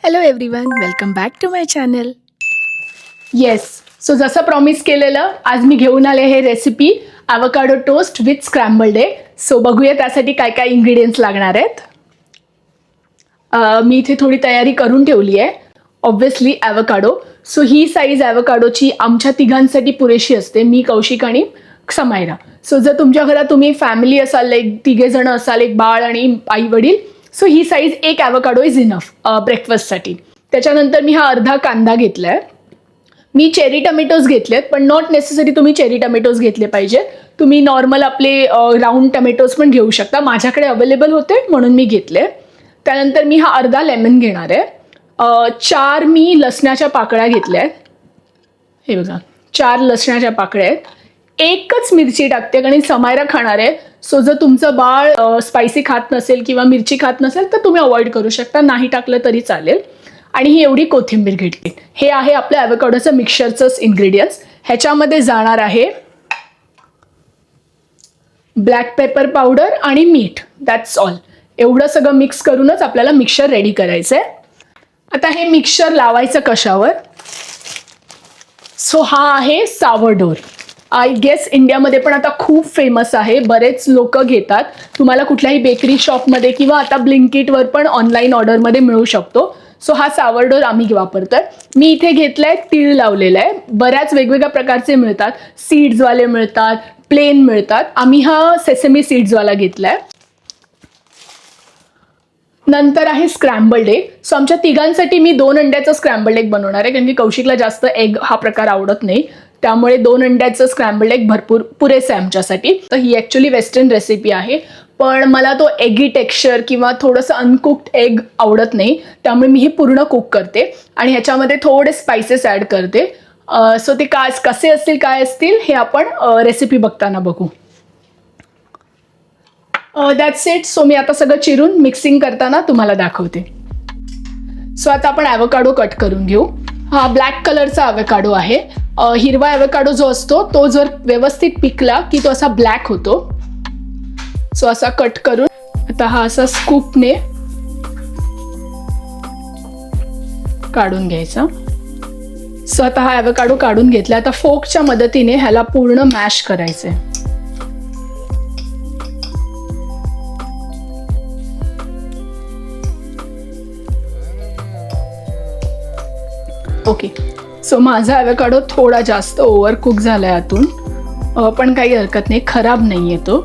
Hello everyone, welcome back to my channel. Yes, so जसं promise केलेलं आज मी घेऊन आले हे recipe avocado toast with scrambled egg. So बघूया त्यासाठी काय काय इंग्रेडियंट्स लागणार आहेत. मी इथे थोडी तयारी करून ठेवली आहे. ऑब्व्हियसली ॲव्होकाडो. सो ही साईज ॲव्होकाडोची आमच्या तिघांसाठी पुरेशी असते, मी, कौशिक आणि समायरा. सो जर तुमच्या घरात तुम्ही फॅमिली असाल, एक तिघेजण असाल, एक बाळ आणि आई वडील, सो ही साईज एक ॲव्होकाडो इज इनफ ब्रेकफास्टसाठी. त्याच्यानंतर मी हा अर्धा कांदा घेतला आहे. मी चेरी टमॅटोज घेतलेत, पण नॉट नेसेसरी तुम्ही चेरी टमॅटोज घेतले पाहिजे. तुम्ही नॉर्मल आपले राऊंड टमॅटोज पण घेऊ शकता. माझ्याकडे अवेलेबल होते म्हणून मी घेतले. त्यानंतर मी हा अर्धा लेमन घेणार आहे. 4 मी लसणाच्या पाकळ्या घेतल्या आहेत. हे बघा, 4 लसणाच्या पाकळ्या आहेत. एकच मिरची टाकते कारण समायरा खाणार आहे. सो जर तुमचं बाळ स्पायसी खात नसेल किंवा मिरची खात नसेल तर तुम्ही अवॉइड करू शकता, नाही टाकलं तरी चालेल. आणि ही एवढी कोथिंबीर घेतली. हे आहे आपलं ॲव्होकाडोचं मिक्सचरचंच इन्ग्रेडियंट्स. ह्याच्यामध्ये जाणार आहे ब्लॅक पेपर पावडर आणि मीठ. That's all. एवढं सगळं मिक्स करूनच आपल्याला मिक्सचर रेडी करायचं आहे. आता हे मिक्सचर लावायचं कशावर? सो हा आहे सावरडोर. आय गेस इंडियामध्ये पण आता खूप फेमस आहे, बरेच लोक घेतात. तुम्हाला कुठल्याही बेकरी शॉपमध्ये किंवा आता ब्लिंकिटवर पण ऑनलाईन ऑर्डरमध्ये मिळू शकतो. सो हा सावरडोर आम्ही वापरतोय. मी इथे घेतलाय तीळ लावलेला आहे. बऱ्याच वेगवेगळ्या प्रकारचे मिळतात, सीड्सवाले मिळतात, प्लेन मिळतात. आम्ही हा सेसमी सीड्सवाला घेतलाय. नंतर आहे स्क्रॅम्बल्ड एग. सो आमच्या तिघांसाठी मी 2 अंड्याचं स्क्रॅम्बल्ड एग बनवणार आहे, कारण की कौशिकला जास्त एग हा प्रकार आवडत नाही. त्यामुळे 2 अंड्याचं स्क्रॅम्बल्ड एग भरपूर पुरेसं आहे आमच्यासाठी. तर ही ॲक्च्युली वेस्टर्न रेसिपी आहे, पण मला तो एगी टेक्स्चर किंवा थोडंसं अनकुक्ड एग आवडत नाही. त्यामुळे मी हे पूर्ण कुक करते आणि ह्याच्यामध्ये थोडे स्पायसेस ॲड करते. सो ते कसे असतील, काय असतील हे आपण रेसिपी बघताना बघू. That's it. सो मी आता सगळं चिरून मिक्सिंग करताना तुम्हाला दाखवते. सो आता आपण ॲव्होकाडो कट करून घेऊ. हा ब्लॅक कलरचा ॲव्होकाडो आहे. हिरवा ॲव्होकाडो जो असतो तो जर व्यवस्थित पिकला की तो असा ब्लॅक होतो. सो असा कट करून आता हा असा स्कूपने काढून घ्यायचा. सो आता हा ॲव्होकाडो काढून घेतला. आता फोकच्या मदतीने ह्याला पूर्ण मॅश करायचंय. ओके. सो माझा ॲव्होकाडो थोडा जास्त ओव्हर कुक झालाय आतून, पण काही हरकत नाही, खराब नाहीये तो.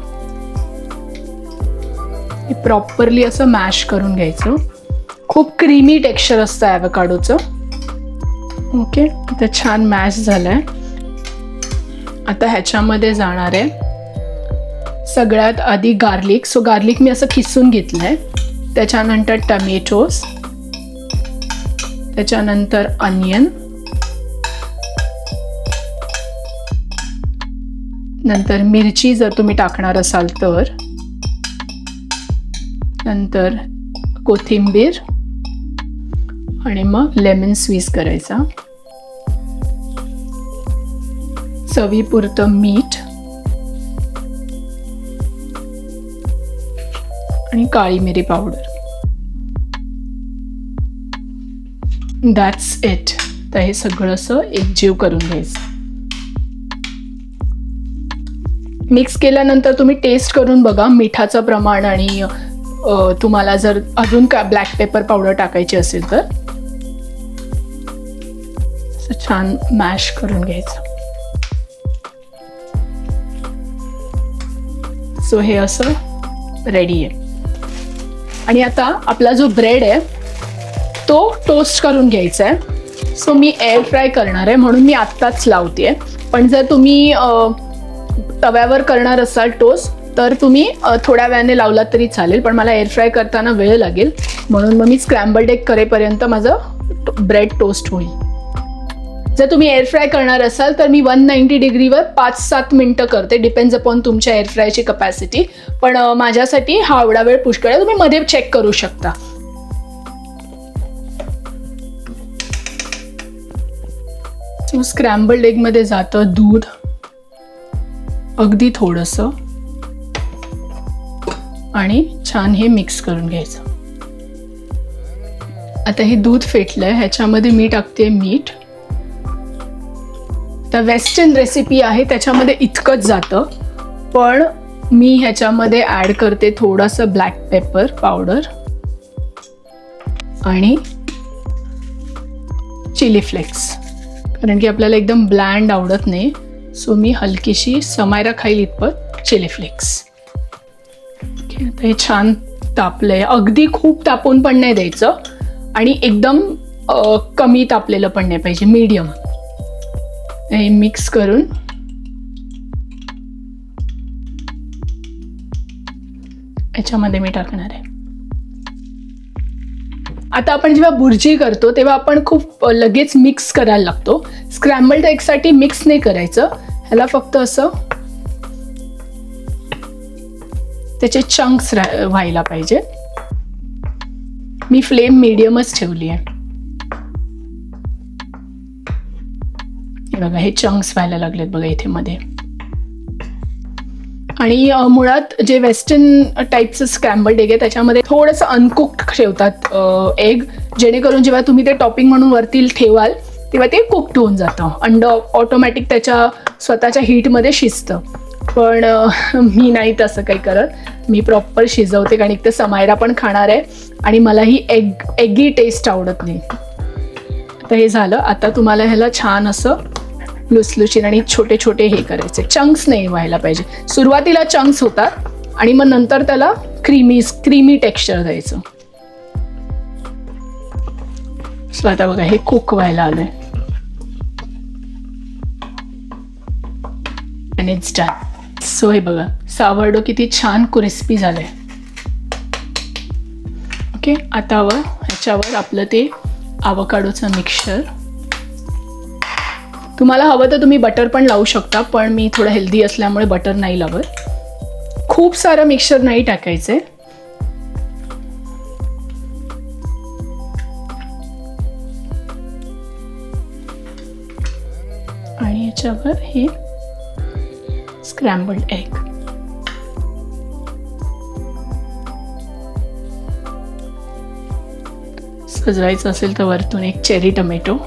प्रॉपरली असं मॅश करून घ्यायचं. खूप क्रीमी टेक्स्चर असतं ॲव्होकाडोचं. ओके, आता छान मॅश झालंय. आता ह्याच्यामध्ये जाणार आहे सगळ्यात आधी गार्लिक. सो गार्लिक मी असं खिसून घेतलंय. त्याच्यानंतर टमॅटोज, त्याच्यानंतर अनियन, नंतर मिरची जर तुम्ही टाकणार असाल तर, नंतर कोथिंबीर आणि मग लेमन स्क्वीज करायचा. चवीपुरतं मीठ आणि काळी मिरी पावडर. That's it. तर हे सगळं असं एकजीव करून घ्यायचं. मिक्स केल्यानंतर तुम्ही टेस्ट करून बघा मिठाचं प्रमाण, आणि तुम्हाला जर अजून का ब्लॅक पेपर पावडर टाकायची असेल तर. छान मॅश करून घ्यायचं. सो हे असं रेडी आहे. आणि आता आपला जो ब्रेड आहे तो टोस्ट करून घ्यायचा आहे. सो मी एअर फ्राय करणार आहे म्हणून मी आत्ताच लावते. पण जर तुम्ही तव्यावर करणार असाल टोस्ट तर तुम्ही थोड्या वेळाने लावलात तरी चालेल, पण मला एअर फ्राय करताना वेळ लागेल म्हणून मग मी स्क्रॅम्बल्ड एग करेपर्यंत माझं ब्रेड टोस्ट होईल. जर तुम्ही एअर फ्राय करणार असाल तर मी 190 डिग्रीवर 5-7 मिनटं करते, डिपेंड्स अपॉन तुमच्या एअर फ्रायची कपॅसिटी. पण माझ्यासाठी हा एवढा वेळ पुष्कळ आहे. तुम्ही मध्ये चेक करू शकता. स्क्रॅम्बल्ड एगमध्ये जातं दूध, अगदी थोडंसं, आणि छान हे मिक्स करून घ्यायचं. आता हे दूध फेटलंय, ह्याच्यामध्ये मी टाकते मीठ. तर वेस्टर्न रेसिपी आहे त्याच्यामध्ये इतकंच जातं, पण मी ह्याच्यामध्ये ॲड करते थोडंसं ब्लॅक पेपर पावडर आणि चिली फ्लेक्स, कारण की आपल्याला एकदम ब्लँड आवडत नाही. सो मी हलकीशी समायरा खाईल इतपत चिली फ्लेक्स. ओके, आता हे छान तापलंय. अगदी खूप तापून पण नाही द्यायचं आणि एकदम कमी तापलेलं पण नाही पाहिजे, मीडियम. हे मिक्स करून याच्यामध्ये मी टाकणार आहे. आता आपण जेव्हा बुर्जी करतो तेव्हा आपण खूप लगेच मिक्स करायला लागतो. स्क्रॅम्बल्ड एगसाठी मिक्स नाही करायचं, ह्याला फक्त असं त्याचे चंक्स व्हायला पाहिजे. मी फ्लेम मीडियमच ठेवली आहे. बघा हे चंक्स व्हायला लागलेत बघा इथे मध्ये. आणि मुळात जे वेस्टर्न टाईपचं स्क्रॅम्बल्ड एग आहे त्याच्यामध्ये थोडंसं अनकुक्ड ठेवतात एग, जेणेकरून जेव्हा तुम्ही ते टॉपिंग म्हणून वरती ठेवाल तेव्हा ते कुक्ड होऊन जातं. अंडं ऑटोमॅटिक त्याच्या स्वतःच्या हीटमध्ये शिजतं. पण मी नाही तसं काही करत, मी प्रॉपर शिजवते, कारण एक तर समायरा पण खाणार आहे आणि मला ही एगी टेस्ट आवडत नाही. तर हे झालं. आता तुम्हाला ह्याला छान असं लुसलुशीत आणि छोटे छोटे हे करायचे, चंक्स नाही व्हायला पाहिजे. सुरुवातीला चंक्स होतात आणि मग नंतर त्याला क्रीमी टेक्स्चर द्यायचं. सो आता बघा हे कुक व्हायला आलंय आणि इट्स डन. सो हे बघा सावरडो किती छान क्रिस्पी झालंय. ओके, आता ह्याच्यावर आपलं ते आवोकाडोचं मिक्सचर. तुम्हाला हवं तर तुम्ही बटर पण लावू शकता, पण मी थोडं हेल्दी असल्यामुळे बटर नाही लावत. खूप सारं मिक्सचर नाही टाकायचंय. आणि याच्यावर हे स्क्रॅम्बल्ड एग. सजवायचं असेल तर वरतून एक चेरी टोमॅटो.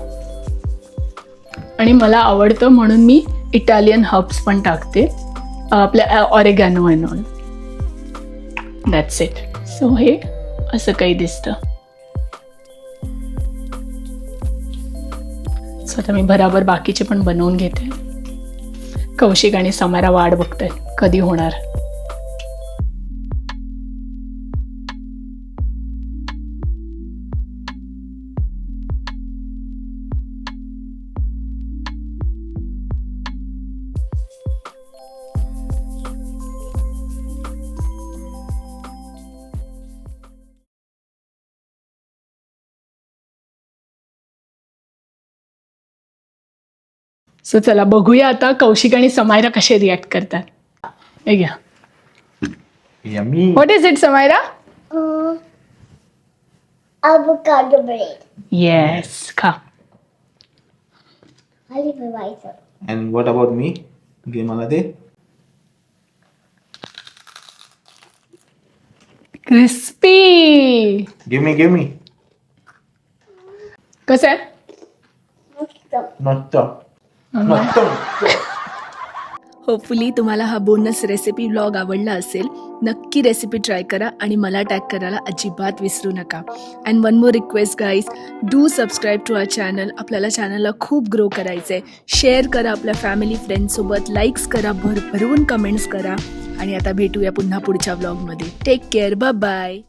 आणि मला आवडतं म्हणून मी इटालियन हर्ब्स पण टाकते, आपल्या oregano and all. That's it. So हे असं काही दिसतं. सो आता मी बराबर बाकीचे पण बनवून घेते. कौशिक आणि समायरा वाट बघतायत कधी होणार. सो चला बघूया आता कौशिक आणि समायरा कसे रिॲक्ट करतात. हे घ्या. Yummy. What is it Samaira? Avocado bread. Yes, खा. And what about me? Give मला दे. क्रिस्पी. Give me. कसं आहे? Not होपफुली तुम्हाला हा बोनस रेसिपी व्लॉग आवडला असेल. नक्की रेसिपी ट्राय करा आणि मला टॅग करायला अजिबात विसरू नका. And one more request guys, do subscribe to our channel. आपल्याला चॅनलला खूप ग्रो करायचं आहे. शेअर करा आपल्या फॅमिली फ्रेंड्ससोबत, लाईक्स करा, भरभरून कमेंट्स करा. आणि आता भेटूया पुन्हा पुढच्या व्लॉगमध्ये. Take care, bye bye.